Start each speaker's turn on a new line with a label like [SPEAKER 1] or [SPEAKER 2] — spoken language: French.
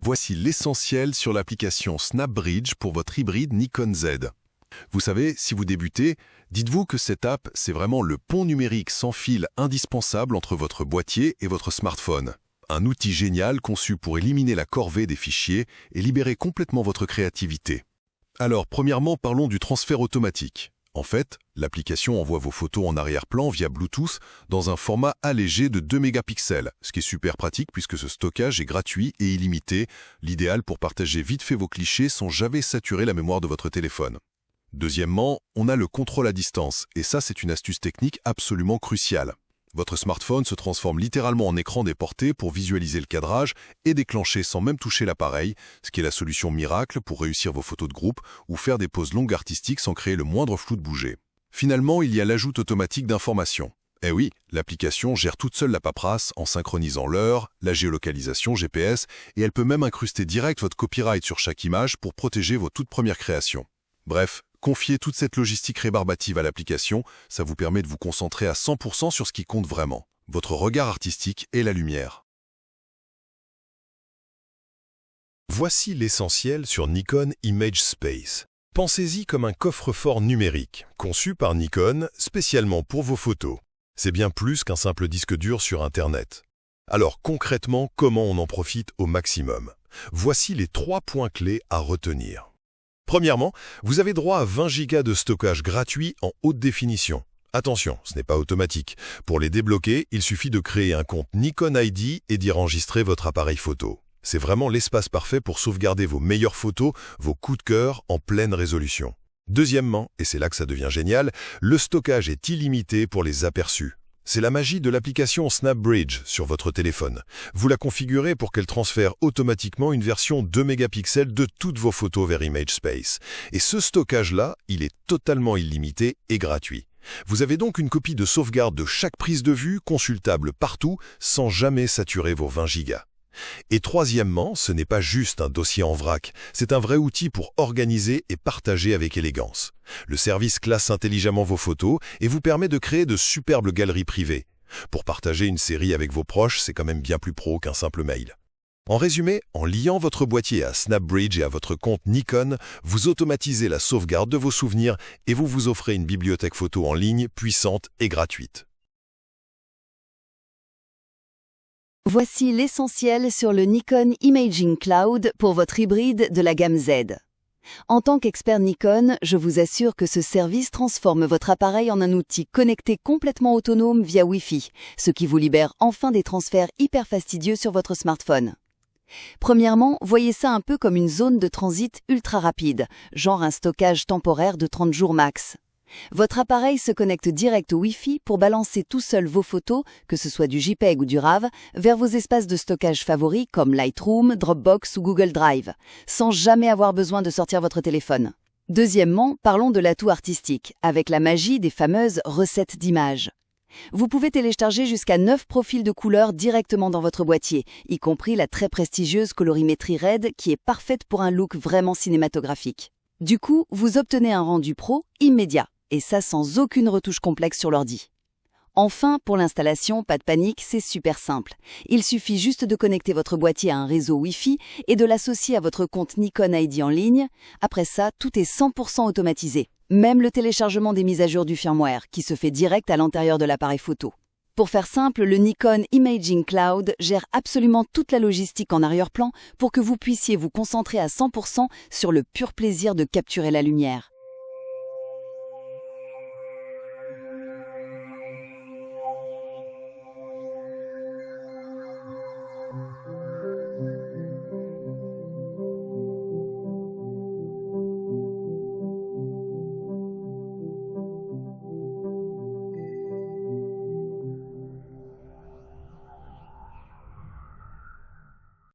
[SPEAKER 1] Voici l'essentiel sur l'application SnapBridge pour votre hybride Nikon Z. Vous savez, si vous débutez, dites-vous que cette app, c'est vraiment le pont numérique sans fil indispensable entre votre boîtier et votre smartphone. Un outil génial conçu pour éliminer la corvée des fichiers et libérer complètement votre créativité. Alors, premièrement, parlons du transfert automatique. En fait, l'application envoie vos photos en arrière-plan via Bluetooth dans un format allégé de 2 mégapixels, ce qui est super pratique puisque ce stockage est gratuit et illimité, l'idéal pour partager vite fait vos clichés sans jamais saturer la mémoire de votre téléphone. Deuxièmement, on a le contrôle à distance, et ça c'est une astuce technique absolument cruciale. Votre smartphone se transforme littéralement en écran déporté pour visualiser le cadrage et déclencher sans même toucher l'appareil, ce qui est la solution miracle pour réussir vos photos de groupe ou faire des poses longues artistiques sans créer le moindre flou de bouger. Finalement, il y a l'ajout automatique d'informations. Eh oui, l'application gère toute seule la paperasse en synchronisant l'heure, la géolocalisation GPS, et elle peut même incruster direct votre copyright sur chaque image pour protéger vos toutes premières créations. Bref, confier toute cette logistique rébarbative à l'application, ça vous permet de vous concentrer à 100% sur ce qui compte vraiment, votre regard artistique et la lumière.
[SPEAKER 2] Voici l'essentiel sur Nikon Image Space. Pensez-y comme un coffre-fort numérique, conçu par Nikon spécialement pour vos photos. C'est bien plus qu'un simple disque dur sur Internet. Alors concrètement, comment on en profite au maximum? Voici les 3 points clés à retenir. Premièrement, vous avez droit à 20 Go de stockage gratuit en haute définition. Attention, ce n'est pas automatique. Pour les débloquer, il suffit de créer un compte Nikon ID et d'y enregistrer votre appareil photo. C'est vraiment l'espace parfait pour sauvegarder vos meilleures photos, vos coups de cœur en pleine résolution. Deuxièmement, et c'est là que ça devient génial, le stockage est illimité pour les aperçus. C'est la magie de l'application SnapBridge sur votre téléphone. Vous la configurez pour qu'elle transfère automatiquement une version 2 mégapixels de toutes vos photos vers ImageSpace. Et ce stockage-là, il est totalement illimité et gratuit. Vous avez donc une copie de sauvegarde de chaque prise de vue consultable partout sans jamais saturer vos 20 Go. Et troisièmement, ce n'est pas juste un dossier en vrac, c'est un vrai outil pour organiser et partager avec élégance. Le service classe intelligemment vos photos et vous permet de créer de superbes galeries privées. Pour partager une série avec vos proches, c'est quand même bien plus pro qu'un simple mail. En résumé, en liant votre boîtier à SnapBridge et à votre compte Nikon, vous automatisez la sauvegarde de vos souvenirs et vous vous offrez une bibliothèque photo en ligne puissante et gratuite.
[SPEAKER 3] Voici l'essentiel sur le Nikon Imaging Cloud pour votre hybride de la gamme Z. En tant qu'expert Nikon, je vous assure que ce service transforme votre appareil en un outil connecté complètement autonome via Wi-Fi, ce qui vous libère enfin des transferts hyper fastidieux sur votre smartphone. Premièrement, voyez ça un peu comme une zone de transit ultra rapide, genre un stockage temporaire de 30 jours max. Votre appareil se connecte direct au Wi-Fi pour balancer tout seul vos photos, que ce soit du JPEG ou du RAW, vers vos espaces de stockage favoris comme Lightroom, Dropbox ou Google Drive, sans jamais avoir besoin de sortir votre téléphone. Deuxièmement, parlons de l'atout artistique, avec la magie des fameuses recettes d'images. Vous pouvez télécharger jusqu'à 9 profils de couleurs directement dans votre boîtier, y compris la très prestigieuse colorimétrie RED qui est parfaite pour un look vraiment cinématographique. Du coup, vous obtenez un rendu pro immédiat. Et ça sans aucune retouche complexe sur l'ordi. Enfin, pour l'installation, pas de panique, c'est super simple. Il suffit juste de connecter votre boîtier à un réseau Wi-Fi et de l'associer à votre compte Nikon ID en ligne. Après ça, tout est 100% automatisé. Même le téléchargement des mises à jour du firmware, qui se fait direct à l'intérieur de l'appareil photo. Pour faire simple, le Nikon Imaging Cloud gère absolument toute la logistique en arrière-plan pour que vous puissiez vous concentrer à 100% sur le pur plaisir de capturer la lumière.